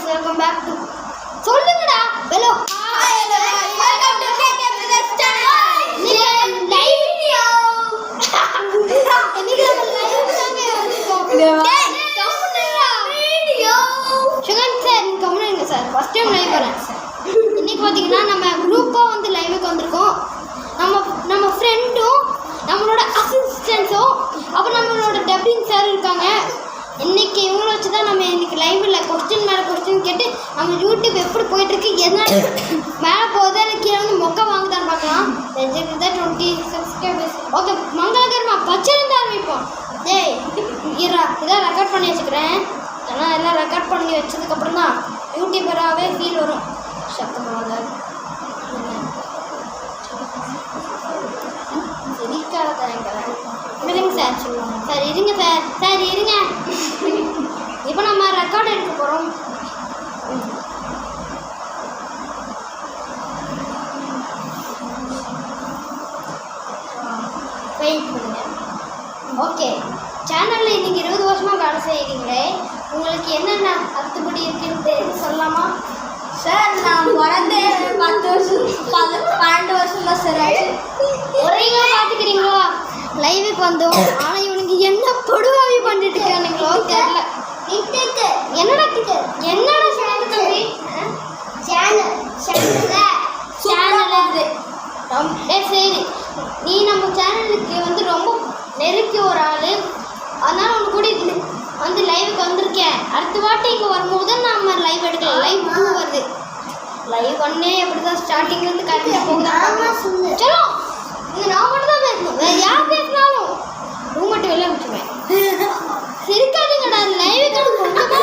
guys welcome back to சொல்லுங்கடா hello welcome to KK brothers channel live video இன்னைக்கு நம்ம live தாங்க வந்திருக்கோம் டேய் கம்முனடா வீடியோ சுகன் சார் கம்முனங்க சார் ஃபர்ஸ்ட் டைம் லைவ் வரேன் இன்னைக்கு பாத்தீங்கன்னா நம்ம குரூப்பா வந்து லைவுக்கு வந்திருக்கோம் நம்ம ஃப்ரெண்டும் நம்மளோட அசிஸ்டன்ஸும் அப்புறம் நம்மளோட டப்பிங் சார் இருக்காங்க இன்னைக்கு இவங்கள வச்சு தான் நம்ம இன்னைக்கு லைவ்ல கொஸ்டின் மேலே கொஸ்டின் கேட்டு நம்ம யூடியூப் எப்படி போயிட்டு இருக்கு என்ன மேலே போகுது எனக்கு கீழே வந்து மொக்க வாங்குதான்னு பார்க்கலாம் 20 சப்ஸ்கிரைபர்ஸ் ஓகே மங்களகரமா பச்சைலேருந்து ஆரம்பிப்போம் டேய் இதான் ரெக்கார்ட் பண்ணி வச்சுக்கிறேன் ஏன்னா எல்லாம் ரெக்கார்ட் பண்ணி வச்சதுக்கப்புறம் தான் யூடியூபராகவே ஃபீல் வரும் சத்தமாக இருங்க சார் சார் இருங்க சார் இருங்க இப்போ நம்ம ரெக்கார்ட் எடுக்க போகிறோம் வெயிட் பண்ணுங்க ஓகே சேனலில் இன்னைக்கு 20 வருஷமாக வேலை செய்கிறீங்களே உங்களுக்கு என்னென்ன அத்துப்படி இருக்குன்னு சொல்லலாமா சார் நான் பிறந்து 10 வருஷம் 12 வருஷம் தான் சார் ஒரேங்களா பார்த்துக்கிறீங்களா லைவுக்கு வந்தோம் ஆனால் இவனுக்கு என்ன பொடுவாவி பண்ணிட்டு இருக்கானுங்களோ தெரியல என்னடா சேனல் தம்பி சேனல் சரி நீ நம்ம சேனலுக்கு வந்து ரொம்ப நெருக்கி ஒரு ஆள் அதனால ஒன்று கூட வந்து லைவுக்கு வந்திருக்கேன் அடுத்த வாட்டி இங்கே வரும்போது தான் நம்ம லைவ் எடுக்கலாம் லைவ் 2 வருது லைவ் 1 எப்படி தான் ஸ்டார்டிங்லேருந்து கரெக்டாக போகுதான் சலோ இங்கே நான் மட்டும் தான் பேசணும் வேறு யார் பேசினாலும் ரூம் மட்டும் வெளியே விட்டுருவேன் சிரிக்காதீங்கடா லைவுக்கு கொஞ்சமாக